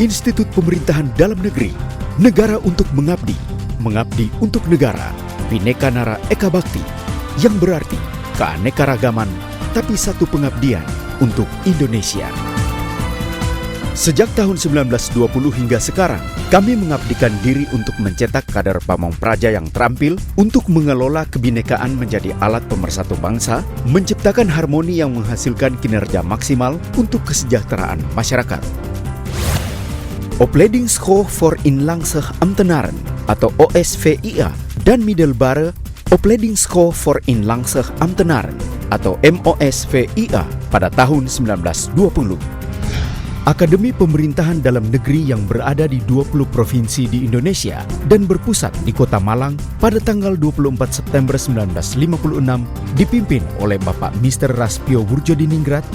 Institut Pemerintahan Dalam Negeri, negara untuk mengabdi, mengabdi untuk negara, Bhinneka Nara Eka Bhakti, yang berarti keanekaragaman tapi satu pengabdian untuk Indonesia. Sejak tahun 1920 hingga sekarang, kami mengabdikan diri untuk mencetak kader pamong praja yang terampil untuk mengelola kebinekaan menjadi alat pemersatu bangsa, menciptakan harmoni yang menghasilkan kinerja maksimal untuk kesejahteraan masyarakat. Opleidingsschool voor Inlandse Ambtenaren atau OSVIA dan Middelbare Opleidingsschool voor Inlandse Ambtenaren atau MOSVIA pada tahun 1920. Akademi Pemerintahan Dalam Negeri yang berada di 20 provinsi di Indonesia dan berpusat di Kota Malang pada tanggal 24 September 1956 dipimpin oleh Bapak Mr. Raspio Wurjodiningrat.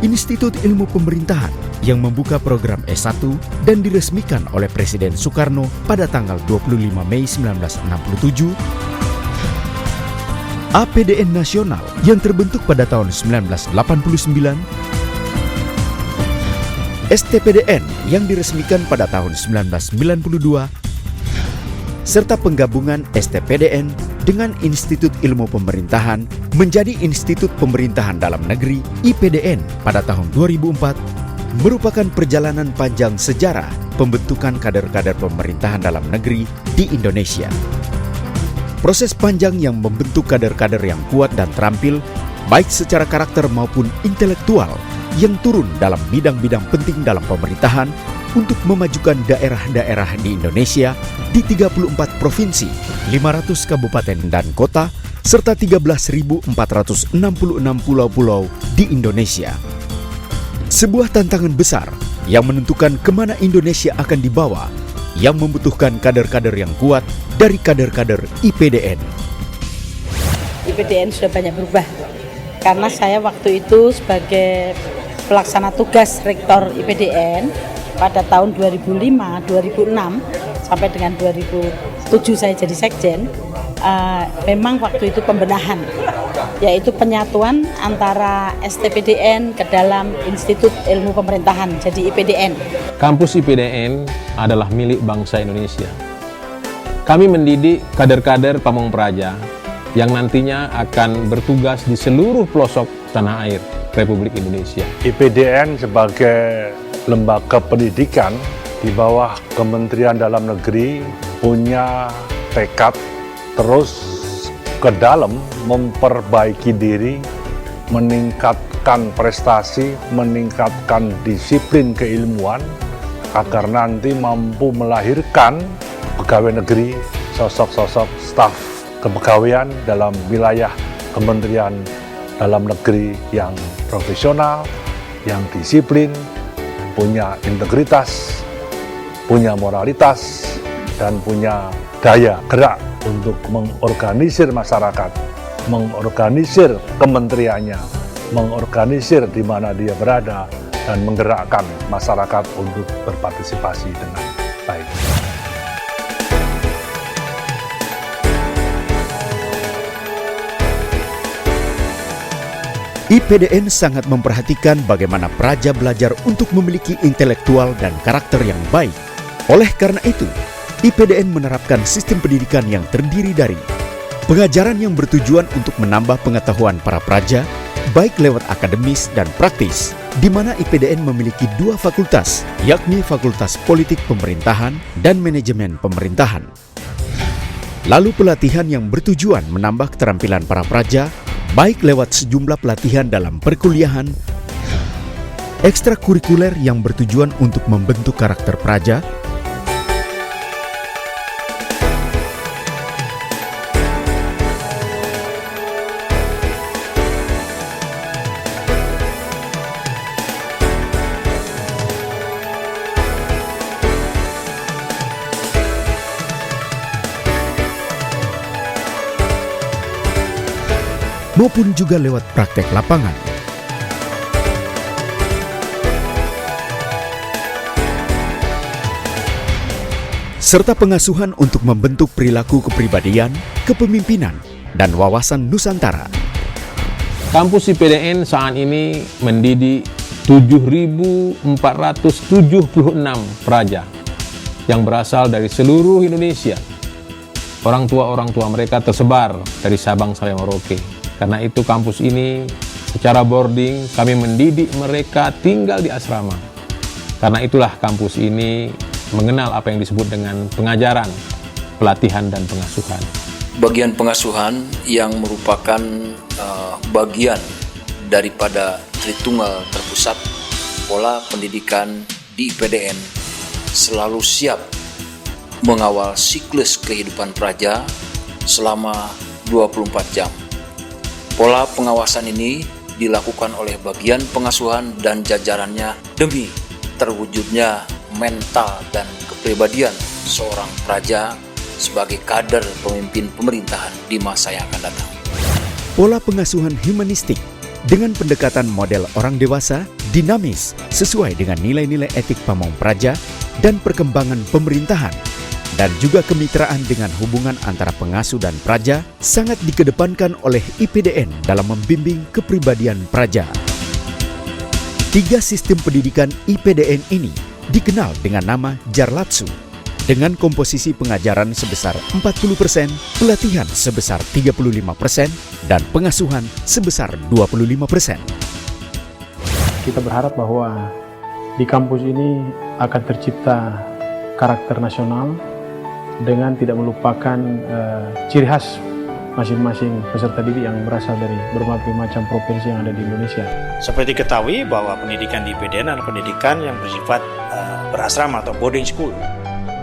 Institut Ilmu Pemerintahan yang membuka program S1 dan diresmikan oleh Presiden Soekarno pada tanggal 25 Mei 1967. APDN Nasional yang terbentuk pada tahun 1989. STPDN yang diresmikan pada tahun 1992, serta penggabungan STPDN dengan Institut Ilmu Pemerintahan menjadi Institut Pemerintahan Dalam Negeri IPDN pada tahun 2004, merupakan perjalanan panjang sejarah pembentukan kader-kader pemerintahan dalam negeri di Indonesia. Proses panjang yang membentuk kader-kader yang kuat dan terampil, baik secara karakter maupun intelektual, yang turun dalam bidang-bidang penting dalam pemerintahan untuk memajukan daerah-daerah di Indonesia di 34 provinsi, 500 kabupaten dan kota, serta 13.466 pulau-pulau di Indonesia. Sebuah tantangan besar yang menentukan kemana Indonesia akan dibawa, yang membutuhkan kader-kader yang kuat dari kader-kader IPDN. IPDN sudah banyak berubah, karena saya waktu itu sebagai pelaksana tugas rektor IPDN pada tahun 2005-2006 sampai dengan 2007 saya jadi sekjen. Memang waktu itu pembenahan, yaitu penyatuan antara STPDN ke dalam Institut Ilmu Pemerintahan, jadi IPDN. Kampus IPDN adalah milik bangsa Indonesia. Kami mendidik kader-kader pamong praja yang nantinya akan bertugas di seluruh pelosok tanah air Republik Indonesia. IPDN sebagai lembaga pendidikan di bawah Kementerian Dalam Negeri punya tekad terus ke dalam memperbaiki diri, meningkatkan prestasi, meningkatkan disiplin keilmuan agar nanti mampu melahirkan pegawai negeri, sosok-sosok staf kepegawaian dalam wilayah Kementerian Dalam Negeri yang profesional, yang disiplin, punya integritas, punya moralitas, dan punya daya gerak untuk mengorganisir masyarakat, mengorganisir kementeriannya, mengorganisir di mana dia berada, dan menggerakkan masyarakat untuk berpartisipasi dengan baik. IPDN sangat memperhatikan bagaimana praja belajar untuk memiliki intelektual dan karakter yang baik. Oleh karena itu, IPDN menerapkan sistem pendidikan yang terdiri dari pengajaran yang bertujuan untuk menambah pengetahuan para praja, baik lewat akademis dan praktis, di mana IPDN memiliki 2 fakultas, yakni Fakultas Politik Pemerintahan dan Manajemen Pemerintahan. Lalu pelatihan yang bertujuan menambah keterampilan para praja, baik lewat sejumlah pelatihan dalam perkuliahan, ekstrakurikuler yang bertujuan untuk membentuk karakter praja, maupun juga lewat praktek lapangan. Serta pengasuhan untuk membentuk perilaku kepribadian, kepemimpinan, dan wawasan Nusantara. Kampus IPDN saat ini mendidik 7.476 praja yang berasal dari seluruh Indonesia. Orang tua mereka tersebar dari Sabang sampai Merauke. Karena itu kampus ini secara boarding kami mendidik mereka tinggal di asrama. Karena itulah kampus ini mengenal apa yang disebut dengan pengajaran, pelatihan, dan pengasuhan. Bagian pengasuhan yang merupakan bagian daripada Tritunggal terpusat, pola pendidikan di IPDN selalu siap mengawal siklus kehidupan praja selama 24 jam. Pola pengawasan ini dilakukan oleh bagian pengasuhan dan jajarannya demi terwujudnya mental dan kepribadian seorang praja sebagai kader pemimpin pemerintahan di masa yang akan datang. Pola pengasuhan humanistik dengan pendekatan model orang dewasa, dinamis, sesuai dengan nilai-nilai etik Pamong Praja dan perkembangan pemerintahan, dan juga kemitraan dengan hubungan antara pengasuh dan praja sangat dikedepankan oleh IPDN dalam membimbing kepribadian praja. 3 sistem pendidikan IPDN ini dikenal dengan nama Jarlatsu, dengan komposisi pengajaran sebesar 40%, pelatihan sebesar 35%, dan pengasuhan sebesar 25%. Kita berharap bahwa di kampus ini akan tercipta karakter nasional dengan tidak melupakan ciri khas masing-masing peserta didik yang berasal dari berbagai macam provinsi yang ada di Indonesia. Seperti diketahui bahwa pendidikan di IPDN adalah pendidikan yang bersifat berasrama atau boarding school.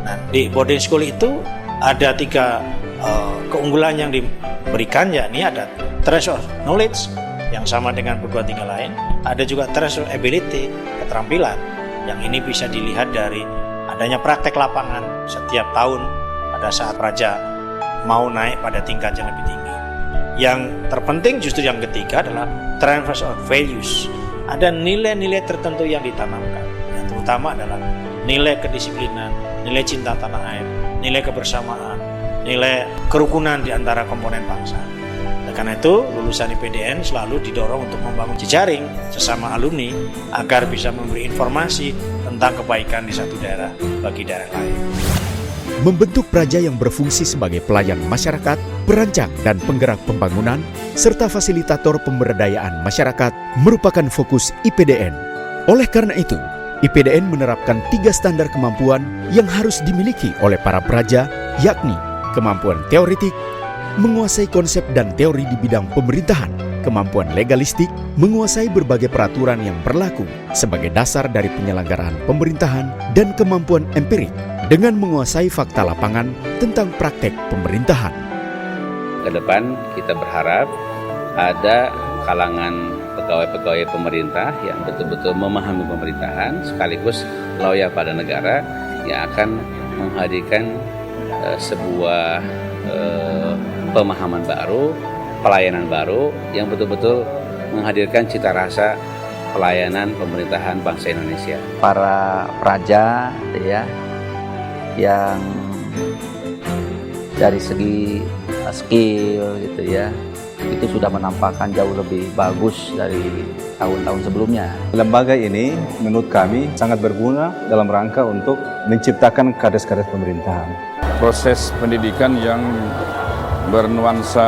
Nah, di boarding school itu ada 3 keunggulan yang diberikan, yakni ada threshold knowledge yang sama dengan perguruan tinggi lain, ada juga threshold ability, keterampilan, yang ini bisa dilihat dari adanya praktek lapangan setiap tahun pada saat praja mau naik pada tingkat yang lebih tinggi. Yang terpenting justru yang ketiga adalah transfer of values. Ada nilai-nilai tertentu yang ditanamkan, yang terutama adalah nilai kedisiplinan, nilai cinta tanah air, nilai kebersamaan, nilai kerukunan di antara komponen bangsa. Karena itu, lulusan IPDN selalu didorong untuk membangun jejaring sesama alumni agar bisa memberi informasi tentang kebaikan di satu daerah bagi daerah lain. Membentuk praja yang berfungsi sebagai pelayan masyarakat, perancang dan penggerak pembangunan, serta fasilitator pemberdayaan masyarakat merupakan fokus IPDN. Oleh karena itu, IPDN menerapkan 3 standar kemampuan yang harus dimiliki oleh para praja, yakni kemampuan teoretik, menguasai konsep dan teori di bidang pemerintahan, kemampuan legalistik, menguasai berbagai peraturan yang berlaku sebagai dasar dari penyelenggaraan pemerintahan, dan kemampuan empirik dengan menguasai fakta lapangan tentang praktek pemerintahan. Ke depan kita berharap ada kalangan pegawai-pegawai pemerintah yang betul-betul memahami pemerintahan sekaligus loyal pada negara yang akan menghadirkan sebuah pemahaman baru, pelayanan baru yang betul-betul menghadirkan cita rasa pelayanan pemerintahan bangsa Indonesia. Para praja ya yang dari segi skill gitu ya, itu sudah menampakkan jauh lebih bagus dari tahun-tahun sebelumnya. Lembaga ini menurut kami sangat berguna dalam rangka untuk menciptakan kades-kades pemerintahan. Proses pendidikan yang bernuansa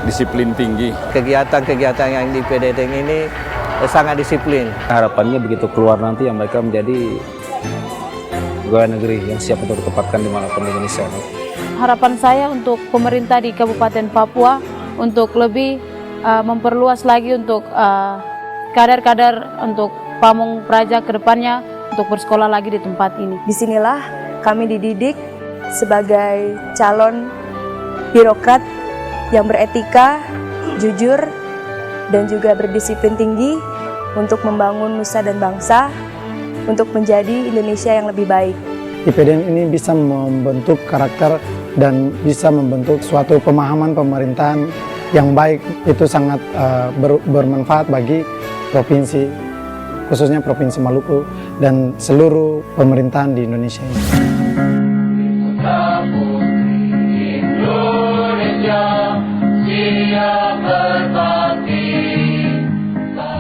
disiplin tinggi. Kegiatan-kegiatan yang di IPDN ini sangat disiplin. Harapannya begitu keluar nanti yang mereka menjadi pegawai negeri yang siap untuk ditempatkan dimanapun di Indonesia. Harapan saya untuk pemerintah di Kabupaten Papua untuk lebih memperluas lagi untuk kader-kader untuk Pamong Praja ke depannya untuk bersekolah lagi di tempat ini. Disinilah kami dididik sebagai calon birokrat yang beretika, jujur, dan juga berdisiplin tinggi untuk membangun nusa dan bangsa, untuk menjadi Indonesia yang lebih baik. IPDN ini bisa membentuk karakter dan bisa membentuk suatu pemahaman pemerintahan yang baik. Itu sangat bermanfaat bagi provinsi, khususnya Provinsi Maluku dan seluruh pemerintahan di Indonesia ini.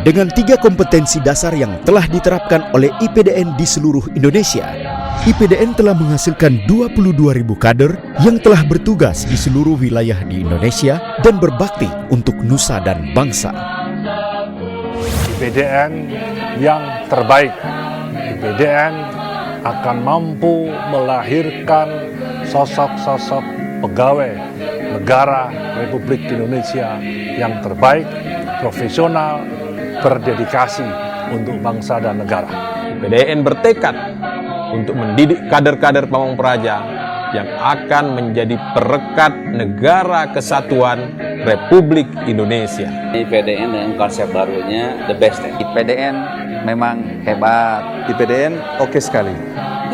Dengan 3 kompetensi dasar yang telah diterapkan oleh IPDN di seluruh Indonesia, IPDN telah menghasilkan 22.000 kader yang telah bertugas di seluruh wilayah di Indonesia dan berbakti untuk nusa dan bangsa. IPDN yang terbaik. IPDN akan mampu melahirkan sosok-sosok pegawai negara Republik Indonesia yang terbaik, profesional, berdedikasi untuk bangsa dan negara. IPDN bertekad untuk mendidik kader-kader Pamong Praja yang akan menjadi perekat Negara Kesatuan Republik Indonesia. IPDN dengan konsep barunya the best. IPDN memang hebat. IPDN oke sekali.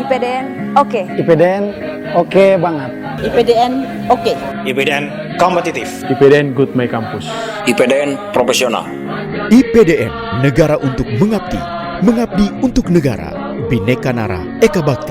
IPDN oke. IPDN oke banget. IPDN oke. IPDN kompetitif. IPDN Good My Campus. IPDN profesional. IPDN, negara untuk mengabdi untuk negara. Bhinneka Nara Eka Bakti.